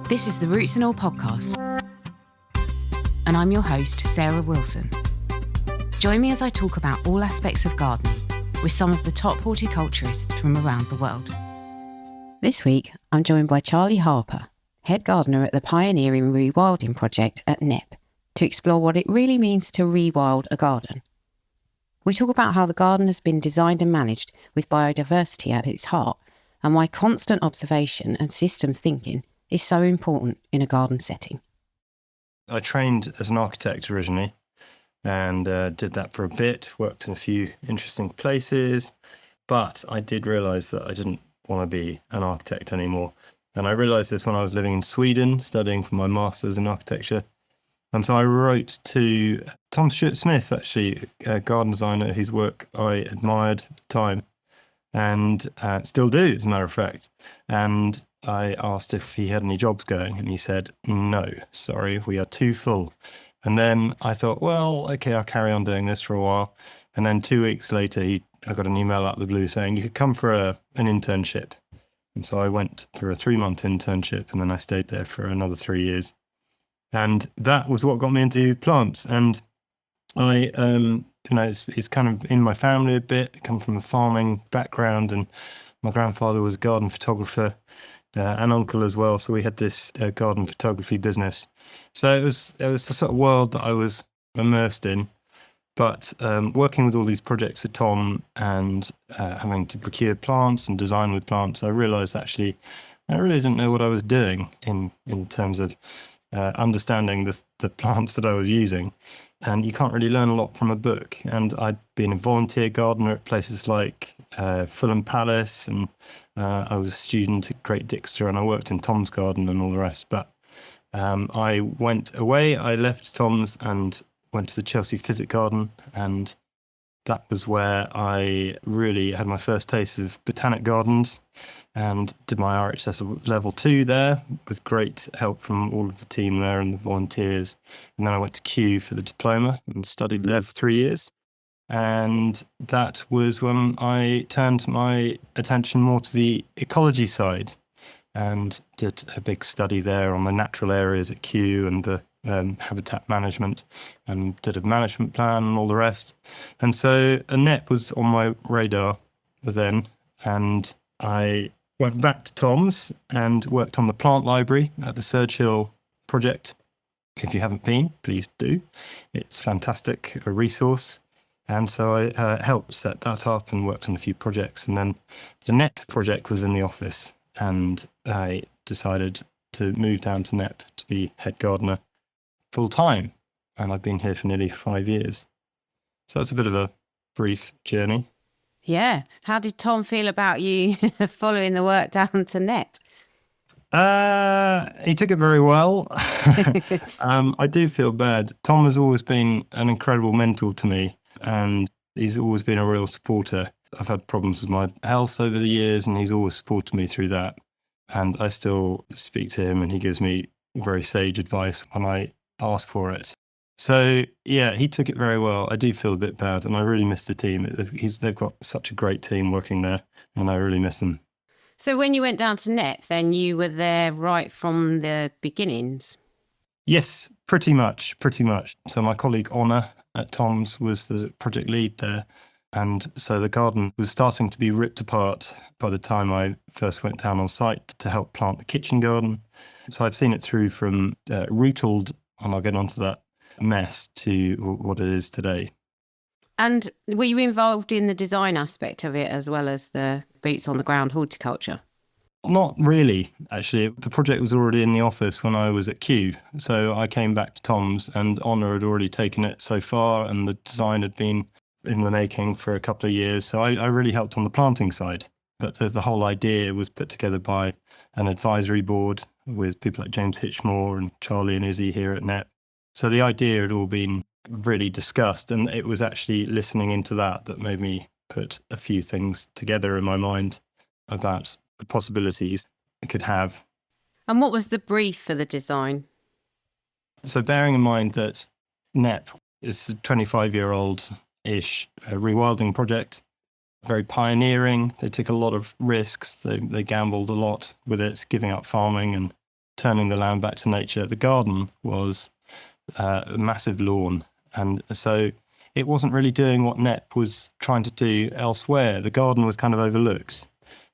This is the Roots and All podcast, and I'm your host, Sarah Wilson. Join me as I talk about all aspects of gardening with some of the top horticulturists from around the world. This week, I'm joined by Charlie Harpur, head gardener at the pioneering Rewilding project at Knepp, to explore what it really means to rewild a garden. We talk about how the garden has been designed and managed with biodiversity at its heart, and why constant observation and systems thinking is so important in a garden setting. I trained as an architect originally and did that for a bit, worked in a few interesting places, but I did realise that I didn't want to be an architect anymore. And I realised this when I was living in Sweden, studying for my master's in architecture. And so I wrote to Tom Stewart-Smith, actually, a garden designer whose work I admired at the time and still do, as a matter of fact. And I asked if he had any jobs going, and he said, no, sorry, we are too full. And then I thought, well, okay, I'll carry on doing this for a while. And then 2 weeks later, I got an email out of the blue saying you could come for an internship. And so I went for a 3-month internship, and then I stayed there for another 3 years. And that was what got me into plants. And I, it's kind of in my family a bit. I come from a farming background, and my grandfather was a garden photographer. An uncle as well, so we had this garden photography business. So it was the sort of world that I was immersed in. But working with all these projects for Tom and having to procure plants and design with plants, I realised actually I really didn't know what I was doing in terms of understanding the plants that I was using. And you can't really learn a lot from a book. And I'd been a volunteer gardener at places like Fulham Palace, and I was a student at Great Dixter, and I worked in Tom's garden and all the rest. But I went away, I left Tom's and went to the Chelsea Physic Garden, and that was where I really had my first taste of botanic gardens and did my RHS level 2 there with great help from all of the team there and the volunteers. And then I went to Kew for the diploma and studied there for 3 years. And that was when I turned my attention more to the ecology side and did a big study there on the natural areas at Kew and the habitat management, and did a management plan and all the rest. And so a Knepp was on my radar then, and I went back to Tom's and worked on the plant library at the Surge Hill project. If you haven't been, please do. It's fantastic, a resource. And so I helped set that up and worked on a few projects. And then the Knepp project was in the office, and I decided to move down to Knepp to be head gardener full time. And I've been here for nearly 5 years. So that's a bit of a brief journey. Yeah. How did Tom feel about you following the work down to Knepp? He took it very well. I do feel bad. Tom has always been an incredible mentor to me, and he's always been a real supporter. I've had problems with my health over the years, and he's always supported me through that. And I still speak to him, and he gives me very sage advice when I ask for it. So, yeah, he took it very well. I do feel a bit bad, and I really miss the team. They've got such a great team working there, and I really miss them. So when you went down to Knepp, then you were there right from the beginnings? Yes, pretty much. So my colleague Honor at Tom's was the project lead there. And so the garden was starting to be ripped apart by the time I first went down on site to help plant the kitchen garden. So I've seen it through from Rewilded, and I'll get onto that mess, to what it is today. And were you involved in the design aspect of it as well as the boots on the ground horticulture? Not really, actually. The project was already in the office when I was at Kew. So I came back to Tom's, and Honor had already taken it so far, and the design had been in the making for a couple of years. So I really helped on the planting side. But the whole idea was put together by an advisory board with people like James Hitchmore and Charlie and Izzy here at Knepp. So the idea had all been really discussed, and it was actually listening into that made me put a few things together in my mind about the possibilities it could have. And what was the brief for the design? So bearing in mind that Knepp is a 25-year-old-ish rewilding project, very pioneering. They took a lot of risks. They gambled a lot with it, giving up farming and returning the land back to nature. The garden was a massive lawn. And so it wasn't really doing what Knepp was trying to do elsewhere. The garden was kind of overlooked.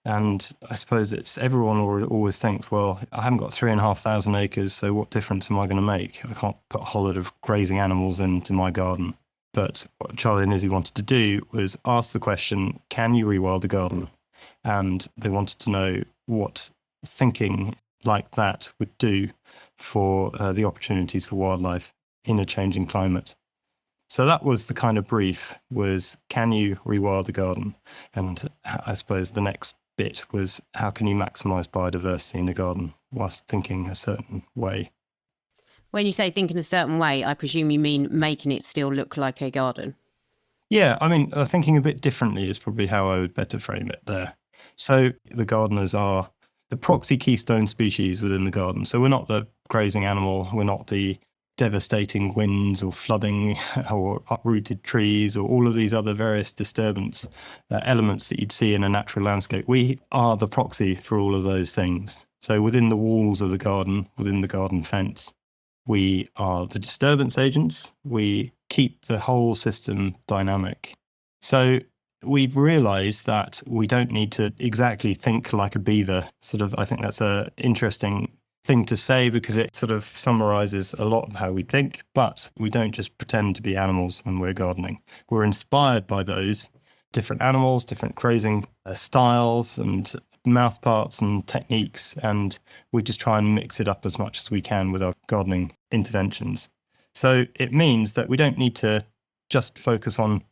And I suppose everyone always thinks, well, I haven't got 3,500 acres, so what difference am I going to make? I can't put a whole lot of grazing animals into my garden. But what Charlie and Izzy wanted to do was ask the question, can you rewild a garden? And they wanted to know what thinking like that would do for the opportunities for wildlife in a changing climate. So that was the kind of brief, was can you rewild a garden? And I suppose the next bit was how can you maximise biodiversity in a garden whilst thinking a certain way? When you say thinking a certain way, I presume you mean making it still look like a garden. Yeah, I mean, thinking a bit differently is probably how I would better frame it there. So the gardeners are the proxy keystone species within the garden. So we're not the grazing animal, we're not the devastating winds or flooding or uprooted trees or all of these other various disturbance elements that you'd see in a natural landscape. We are the proxy for all of those things. So within the walls of the garden, within the garden fence, we are the disturbance agents. We keep the whole system dynamic. So we've realized that we don't need to exactly think like a beaver. I think that's an interesting thing to say because it sort of summarizes a lot of how we think, but we don't just pretend to be animals when we're gardening. We're inspired by those different animals, different grazing styles and mouth parts and techniques, and we just try and mix it up as much as we can with our gardening interventions. So it means that we don't need to just focus on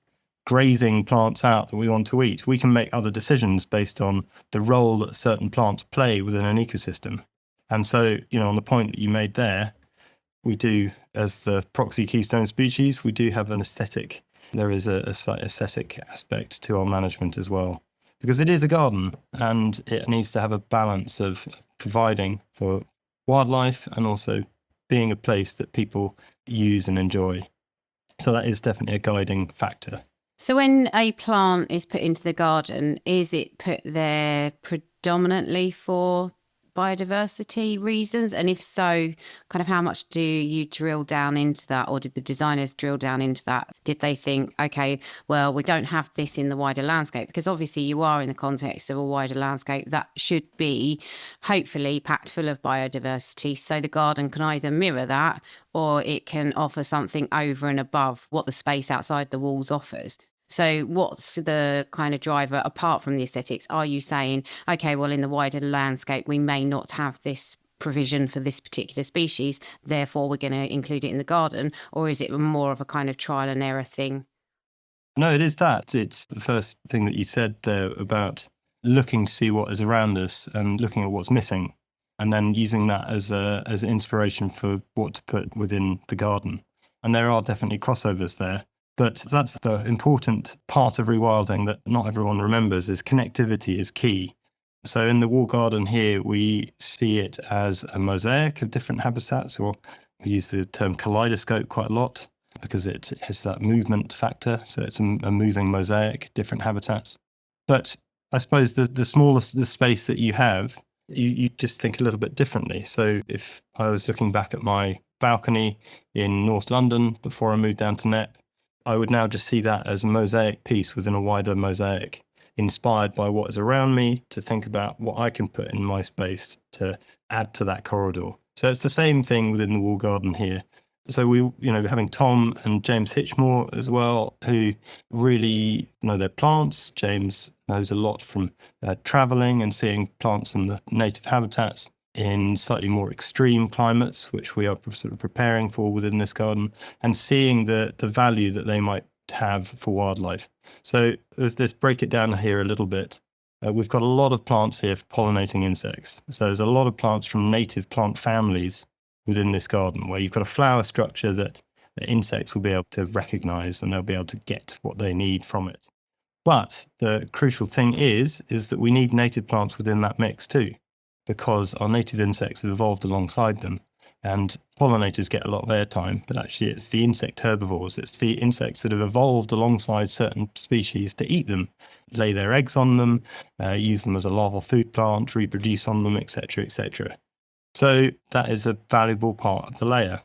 grazing plants out that we want to eat. We can make other decisions based on the role that certain plants play within an ecosystem. And so, on the point that you made there, we do, as the proxy keystone species, we do have an aesthetic. There is a slight aesthetic aspect to our management as well, because it is a garden and it needs to have a balance of providing for wildlife and also being a place that people use and enjoy. So that is definitely a guiding factor. So when a plant is put into the garden, is it put there predominantly for biodiversity reasons? And if so, kind of how much do you drill down into that, or did the designers drill down into that? Did they think, okay, well, we don't have this in the wider landscape? Because obviously you are in the context of a wider landscape that should be hopefully packed full of biodiversity. So the garden can either mirror that or it can offer something over and above what the space outside the walls offers. So what's the kind of driver apart from the aesthetics? Are you saying, okay, well, in the wider landscape, we may not have this provision for this particular species, therefore we're going to include it in the garden? Or is it more of a kind of trial and error thing? No, it is that. It's the first thing that you said there about looking to see what is around us and looking at what's missing, and then using that as inspiration for what to put within the garden. And there are definitely crossovers there. But that's the important part of rewilding that not everyone remembers, is connectivity is key. So in the wall garden here, we see it as a mosaic of different habitats, or we use the term kaleidoscope quite a lot because it has that movement factor. So it's a moving mosaic, different habitats. But I suppose the smaller the space that you have, you just think a little bit differently. So if I was looking back at my balcony in North London before I moved down to Knepp, I would now just see that as a mosaic piece within a wider mosaic, inspired by what is around me, to think about what I can put in my space to add to that corridor. So it's the same thing within the wall garden here. So we, having Tom and James Hitchmore as well, who really know their plants. James knows a lot from travelling and seeing plants in the native habitats in slightly more extreme climates, which we are sort of preparing for within this garden, and seeing the value that they might have for wildlife. So let's break it down here a little bit. We've got a lot of plants here for pollinating insects. So there's a lot of plants from native plant families within this garden, where you've got a flower structure that the insects will be able to recognise and they'll be able to get what they need from it. But the crucial thing is that we need native plants within that mix too, because our native insects have evolved alongside them, and pollinators get a lot of airtime, but actually it's the insect herbivores, it's the insects that have evolved alongside certain species to eat them, lay their eggs on them, use them as a larval food plant, reproduce on them, etc., etc. So that is a valuable part of the layer.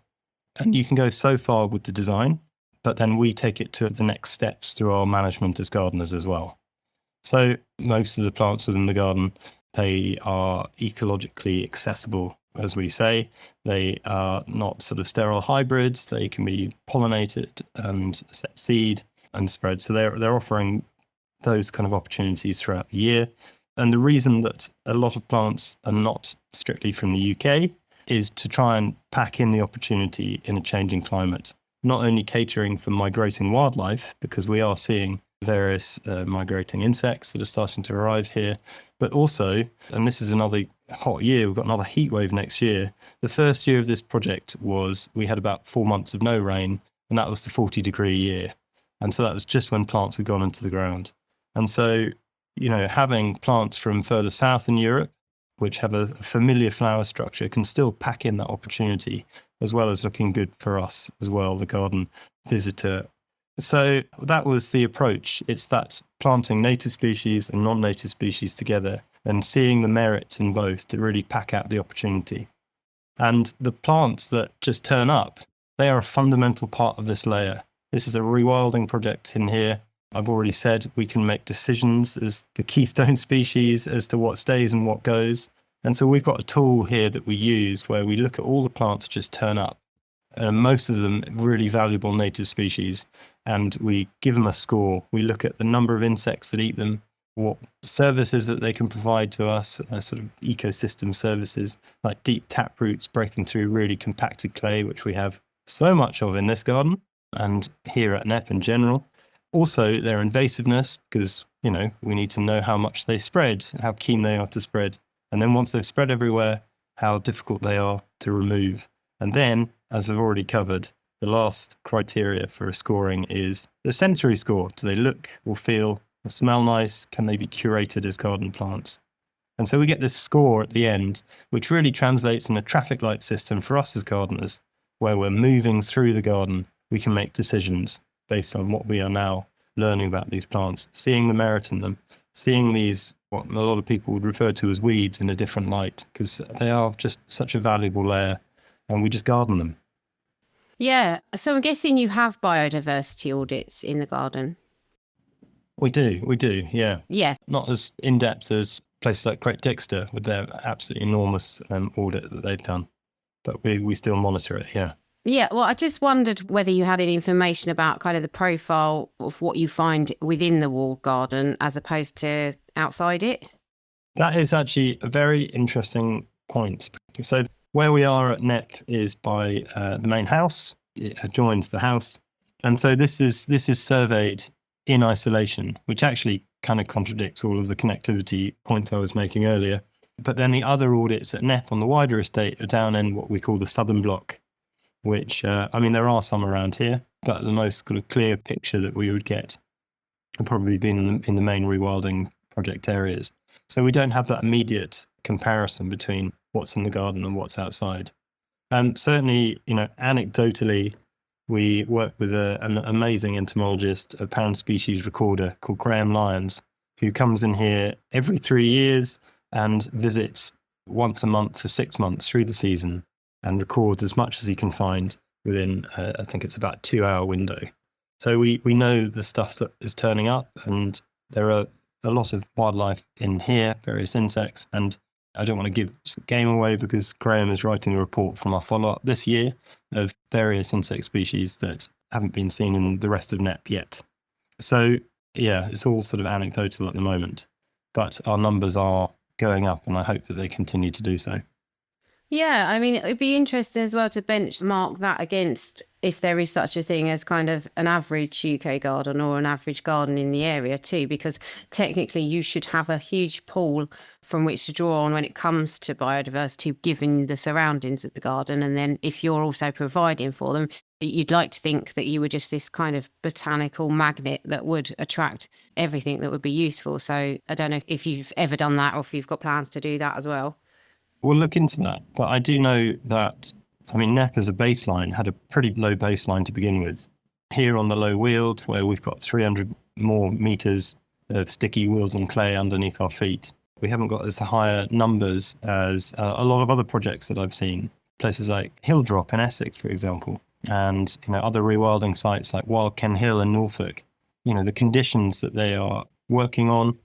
And you can go so far with the design, but then we take it to the next steps through our management as gardeners as well. So most of the plants within the garden, they are ecologically accessible, as we say. They are not sort of sterile hybrids. They can be pollinated and set seed and spread. So they're offering those kind of opportunities throughout the year. And the reason that a lot of plants are not strictly from the UK is to try and pack in the opportunity in a changing climate, not only catering for migrating wildlife, because we are seeing various migrating insects that are starting to arrive here, but also, and this is another hot year, we've got another heat wave next year. The first year of this project we had about 4 months of no rain, and that was the 40-degree year. And so that was just when plants had gone into the ground. And so, having plants from further south in Europe, which have a familiar flower structure, can still pack in that opportunity, as well as looking good for us as well, the garden visitor. So that was the approach. It's that planting native species and non-native species together and seeing the merits in both to really pack out the opportunity. And the plants that just turn up, they are a fundamental part of this layer. This is a rewilding project in here. I've already said we can make decisions as the keystone species as to what stays and what goes. And so we've got a tool here that we use where we look at all the plants just turn up. Most of them really valuable native species, and we give them a score. We look at the number of insects that eat them, what services that they can provide to us, sort of ecosystem services like deep tap roots breaking through really compacted clay, which we have so much of in this garden and here at Knepp in general. Also, their invasiveness, because, we need to know how much they spread, how keen they are to spread. And then once they've spread everywhere, how difficult they are to remove. And then, as I've already covered, the last criteria for a scoring is the sensory score. Do they look or feel or smell nice? Can they be curated as garden plants? And so we get this score at the end, which really translates in a traffic light system for us as gardeners, where we're moving through the garden. We can make decisions based on what we are now learning about these plants, seeing the merit in them, seeing these, what a lot of people would refer to as weeds, in a different light, because they are just such a valuable layer, and we just garden them. Yeah, so I'm guessing you have biodiversity audits in the garden. We do, yeah. Yeah. Not as in-depth as places like Great Dixter with their absolutely enormous audit that they've done, but we still monitor it, yeah. Yeah, well, I just wondered whether you had any information about kind of the profile of what you find within the walled garden as opposed to outside it. That is actually a very interesting point. So where we are at Knepp is by the main house. It adjoins the house. And so this is surveyed in isolation, which actually kind of contradicts all of the connectivity points I was making earlier. But then the other audits at Knepp on the wider estate are down in what we call the southern block, which, there are some around here, but the most kind of clear picture that we would get would probably be in the main rewilding project areas. So we don't have that immediate comparison between what's in the garden and what's outside. Certainly, anecdotally, we work with an amazing entomologist, a pound species recorder called Graham Lyons, who comes in here every 3 years and visits once a month for 6 months through the season, and records as much as he can find within, I think it's about a 2-hour window. So we know the stuff that is turning up, and there are a lot of wildlife in here, various insects, and I don't want to give game away because Graham is writing a report from our follow-up this year of various insect species that haven't been seen in the rest of Knepp yet. So yeah, it's all sort of anecdotal at the moment, but our numbers are going up, and I hope that they continue to do so. Yeah, it'd be interesting as well to benchmark that against if there is such a thing as kind of an average UK garden or an average garden in the area too, because technically you should have a huge pool from which to draw on when it comes to biodiversity, given the surroundings of the garden. And then if you're also providing for them, you'd like to think that you were just this kind of botanical magnet that would attract everything that would be useful. So I don't know if you've ever done that or if you've got plans to do that as well. We'll look into that, but I do know that, Knepp as a baseline had a pretty low baseline to begin with. Here on the low weald, where we've got 300 more metres of sticky weald and clay underneath our feet, We haven't got as higher numbers as a lot of other projects that I've seen. Places like Hilldrop in Essex, for example, and other rewilding sites like Wild Ken Hill in Norfolk. The conditions that they are working on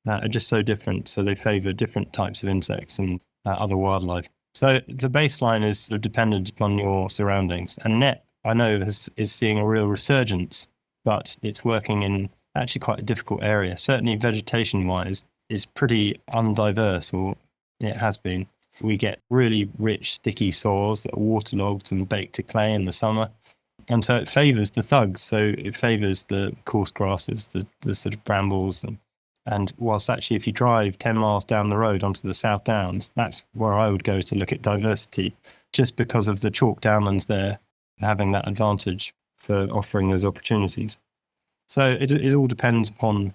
are just so different. So they favour different types of insects and other wildlife. So the baseline is sort of dependent upon your surroundings. And Knepp, I know, is seeing a real resurgence, but it's working in actually quite a difficult area. Certainly vegetation-wise, it's pretty undiverse, or it has been. We get really rich, sticky soils that are waterlogged and baked to clay in the summer. And so it favours the thugs. So it favours the coarse grasses, the sort of brambles. And whilst actually, if you drive 10 miles down the road onto the South Downs, that's where I would go to look at diversity, just because of the chalk downlands there having that advantage for offering those opportunities. So it all depends upon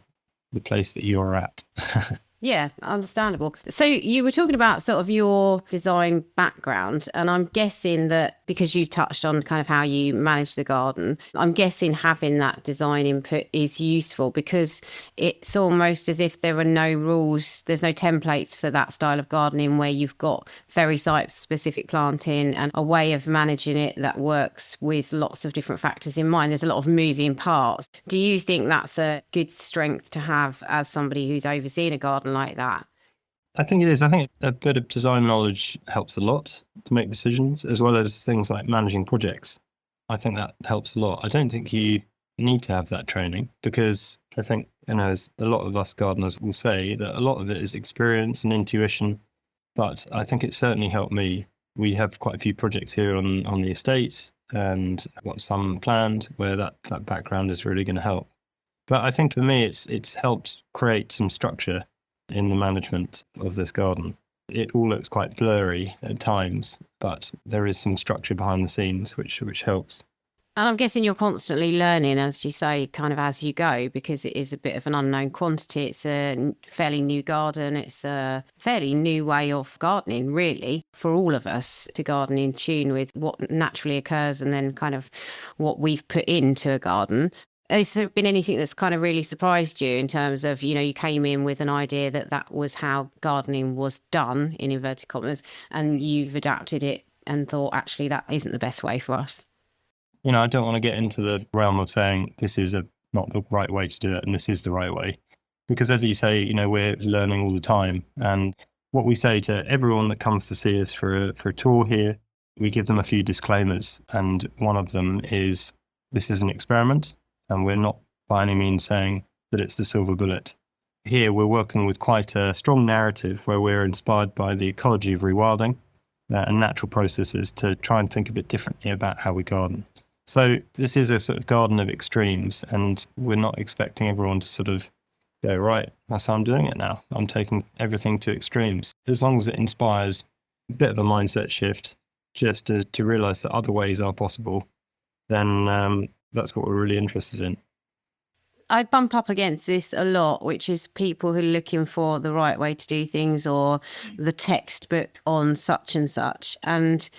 the place that you're at. Yeah, understandable. So you were talking about sort of your design background, and I'm guessing that because you touched on kind of how you manage the garden, I'm guessing having that design input is useful because it's almost as if there are no rules, there's no templates for that style of gardening where you've got very site-specific planting and a way of managing it that works with lots of different factors in mind. There's a lot of moving parts. Do you think that's a good strength to have as somebody who's overseeing a garden like that? I think it is. I think a bit of design knowledge helps a lot to make decisions, as well as things like managing projects. I think that helps a lot. I don't think you need to have that training because I think, as a lot of us gardeners will say, that a lot of it is experience and intuition. But I think it certainly helped me. We have quite a few projects here on the estate, and I've got some planned where that background is really going to help. But I think for me, it's helped create some structure in the management of this garden. It all looks quite blurry at times, but there is some structure behind the scenes which helps. And I'm guessing you're constantly learning, as you say, kind of as you go, because it is a bit of an unknown quantity. It's a fairly new garden. It's a fairly new way of gardening, really, for all of us to garden in tune with what naturally occurs and then kind of what we've put into a garden. Has there been anything that's kind of really surprised you in terms of, you came in with an idea that was how gardening was done, in inverted commas, and you've adapted it and thought, actually, that isn't the best way for us? I don't want to get into the realm of saying this is not the right way to do it and this is the right way. Because as you say, we're learning all the time. And what we say to everyone that comes to see us for a tour here, we give them a few disclaimers. And one of them is, this is an experiment. And we're not by any means saying that it's the silver bullet. Here, we're working with quite a strong narrative where we're inspired by the ecology of rewilding and natural processes to try and think a bit differently about how we garden. So this is a sort of garden of extremes, and we're not expecting everyone to sort of go, right, that's how I'm doing it now. I'm taking everything to extremes. As long as it inspires a bit of a mindset shift, just to realise that other ways are possible, then that's what we're really interested in. I bump up against this a lot, which is people who are looking for the right way to do things or the textbook on such and such. And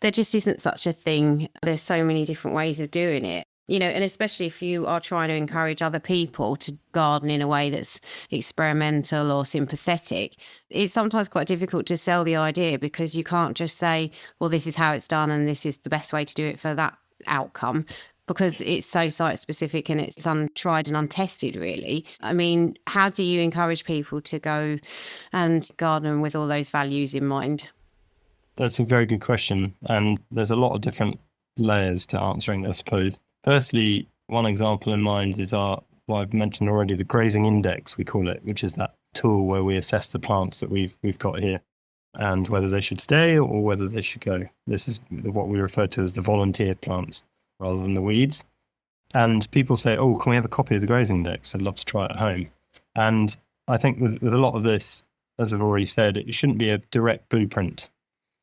there just isn't such a thing. There's so many different ways of doing it, and especially if you are trying to encourage other people to garden in a way that's experimental or sympathetic, it's sometimes quite difficult to sell the idea because you can't just say, well, this is how it's done and this is the best way to do it for that outcome, because it's so site specific and it's untried and untested, really. I mean, how do you encourage people to go and garden with all those values in mind? That's a very good question. And there's a lot of different layers to answering, I suppose. Firstly, one example in mind is what I've mentioned already, the grazing index, we call it, which is that tool where we assess the plants that we've got here and whether they should stay or whether they should go. This is what we refer to as the volunteer plants rather than the weeds. And people say, oh, can we have a copy of the grazing index? I'd love to try it at home. And I think with a lot of this, as I've already said, it shouldn't be a direct blueprint.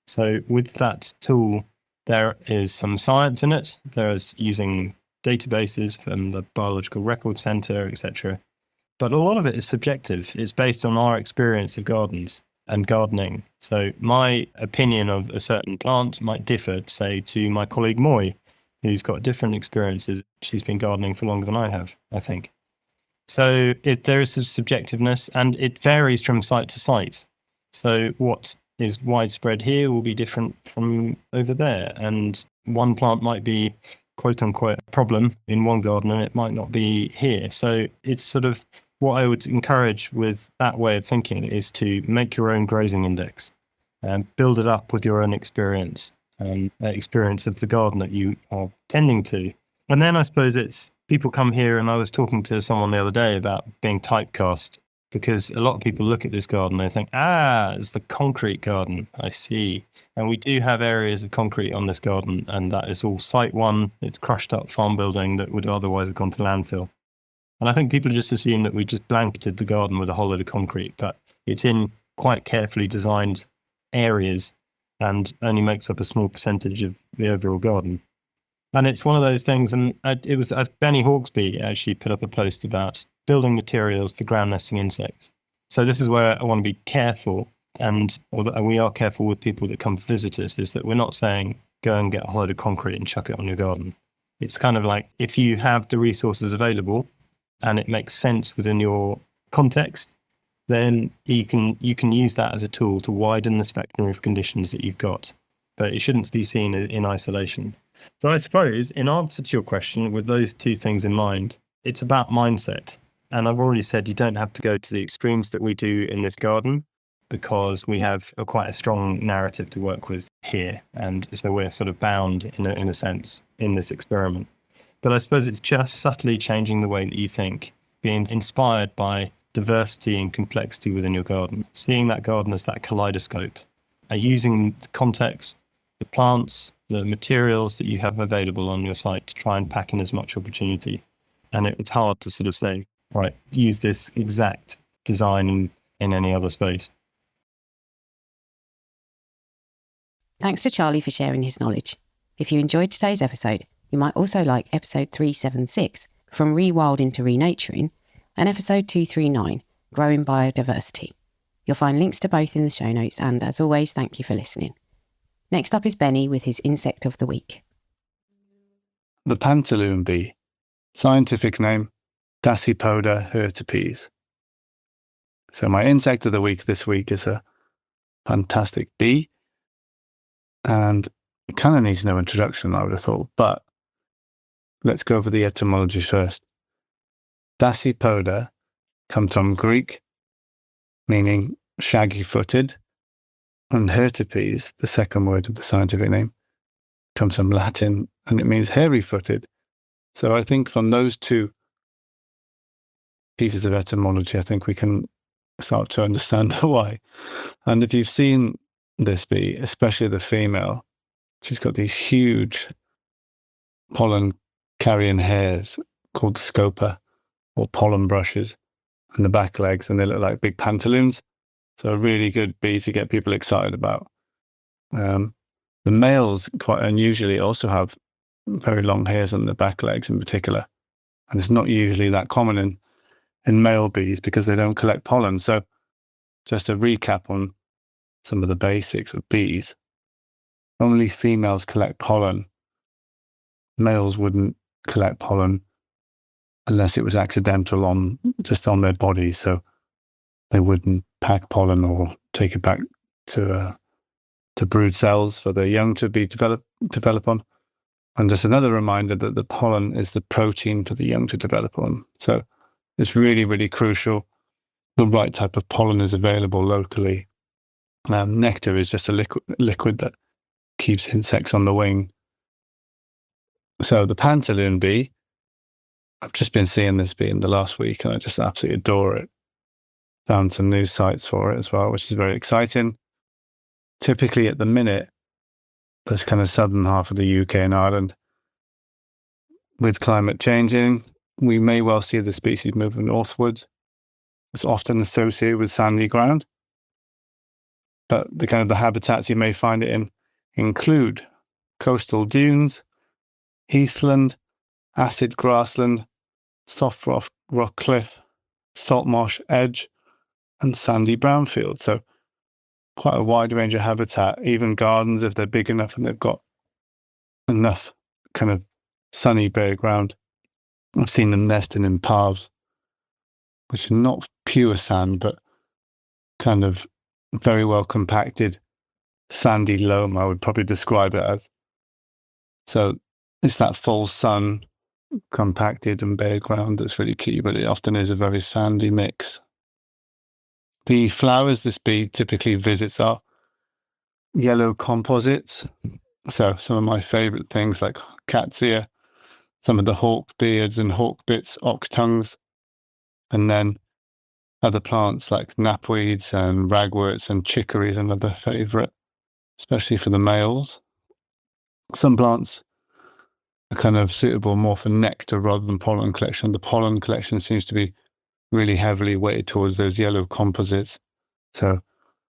So with that tool, there is some science in it. There's using databases from the Biological Record Centre, etc. But a lot of it is subjective. It's based on our experience of gardens and gardening. So my opinion of a certain plant might differ, say, to my colleague Moy, who's got different experiences. She's been gardening for longer than I have, I think. So there is some subjectiveness, and it varies from site to site. So what is widespread here will be different from over there. And one plant might be, quote unquote, a problem in one garden, and it might not be here. So it's sort of what I would encourage with that way of thinking is to make your own grazing index and build it up with your own experience and experience of the garden that you are tending to. And then I suppose it's people come here, and I was talking to someone the other day about being typecast, because a lot of people look at this garden and they think, it's the concrete garden. I see. And we do have areas of concrete on this garden, and that is all site one. It's crushed up farm building that would otherwise have gone to landfill. And I think people just assume that we just blanketed the garden with a whole load of concrete, but it's in quite carefully designed areas and only makes up a small percentage of the overall garden. And it's one of those things, and it was Benny Hawksby actually put up a post about building materials for ground nesting insects. So this is where I want to be careful, and we are careful with people that come visit us, is that we're not saying go and get a whole load of concrete and chuck it on your garden. It's kind of like, if you have the resources available and it makes sense within your context, then you can use that as a tool to widen the spectrum of conditions that you've got. But it shouldn't be seen in isolation. So I suppose, in answer to your question, with those two things in mind, it's about mindset. And I've already said you don't have to go to the extremes that we do in this garden, because we have quite a strong narrative to work with here. And so we're sort of bound, in a sense, in this experiment. But I suppose it's just subtly changing the way that you think, being inspired by diversity and complexity within your garden, seeing that garden as that kaleidoscope, using the context, the plants, the materials that you have available on your site to try and pack in as much opportunity. And it's hard to sort of say, right, use this exact design in any other space. Thanks to Charlie for sharing his knowledge. If you enjoyed today's episode, you might also like episode 376, From Rewilding to Renaturing, and episode 239, Growing Biodiversity. You'll find links to both in the show notes, and as always, thank you for listening. Next up is Benny with his insect of the week. The Pantaloon bee. Scientific name, Dasypoda hirtipes. So my insect of the week this week is a fantastic bee. And it kind of needs no introduction, I would have thought. But let's go over the etymology first. Dasypoda comes from Greek, meaning shaggy-footed. And hirtipes, the second word of the scientific name, comes from Latin, and it means hairy-footed. So I think from those two pieces of etymology, I think we can start to understand why. And if you've seen this bee, especially the female, she's got these huge pollen-carrying hairs called scopa, or pollen brushes, on the back legs, and they look like big pantaloons. So a really good bee to get people excited about. The males, quite unusually, also have very long hairs on the back legs in particular. And it's not usually that common in male bees because they don't collect pollen. So just a recap on some of the basics of bees. Only females collect pollen. Males wouldn't collect pollen unless it was accidental just on their bodies. So they wouldn't pack pollen or take it back to brood cells for their young to be develop on. And just another reminder that the pollen is the protein for the young to develop on. So it's really, really crucial. The right type of pollen is available locally. Nectar is just a liquid that keeps insects on the wing. So the Pantaloon bee, I've just been seeing this bee in the last week, and I just absolutely adore it. Found some new sites for it as well, which is very exciting. Typically at the minute, this kind of southern half of the UK and Ireland, with climate changing, we may well see the species moving northwards. It's often associated with sandy ground. But the habitats you may find it in include coastal dunes, heathland, acid grassland, soft rock cliff, salt marsh edge, and sandy brownfield. So quite a wide range of habitat, even gardens if they're big enough and they've got enough kind of sunny bare ground. I've seen them nesting in paths which is not pure sand, but kind of very well compacted sandy loam, I would probably describe it as. So it's that full sun, compacted and bare ground that's really key, but it often is a very sandy mix. The flowers this bee typically visits are yellow composites. So some of my favourite things like cat's ear, some of the hawk beards and hawk bits, ox tongues, and then other plants like knapweeds and ragworts and chicory is another favourite, especially for the males. Some plants are kind of suitable more for nectar rather than pollen collection. The pollen collection seems to be really heavily weighted towards those yellow composites. So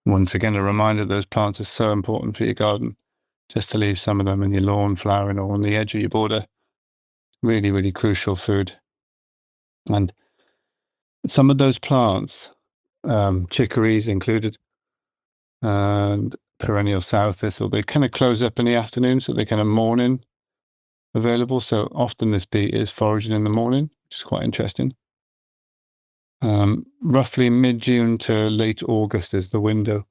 once again, a reminder, those plants are so important for your garden. Just to leave some of them in your lawn flowering or on the edge of your border. Really, really crucial food. And some of those plants, chicories included, and perennial south thistle, they kind of close up in the afternoon, so they kind of morning available. So often this bee is foraging in the morning, which is quite interesting. Roughly mid-June to late August is the window,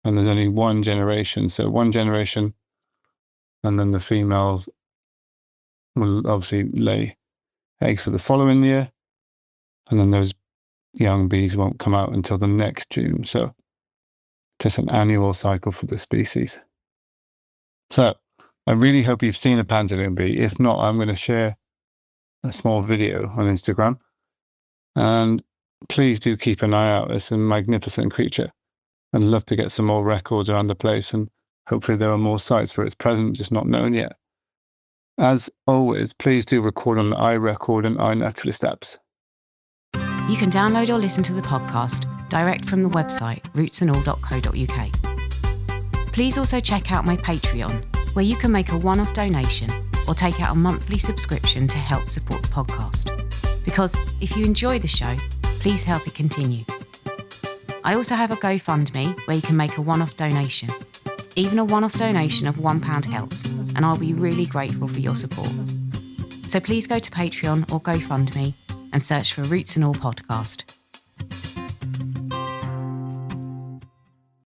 and there's only one generation. So one generation, and then the females will obviously lay eggs for the following year, and then those young bees won't come out until the next June. So just an annual cycle for the species. So I really hope you've seen a Pantaloon bee. If not, I'm going to share a small video on Instagram. And please do keep an eye out. It's a magnificent creature. I'd love to get some more records around the place, and hopefully there are more sites where it's present, just not known yet. As always, please do record on the iRecord and iNaturalist apps. You can download or listen to the podcast direct from the website rootsandall.co.uk. Please also check out my Patreon, where you can make a one-off donation or take out a monthly subscription to help support the podcast. Because if you enjoy the show, please help it continue. I also have a GoFundMe where you can make a one-off donation. Even a one-off donation of £1 helps, and I'll be really grateful for your support. So please go to Patreon or GoFundMe and search for Roots and All Podcast.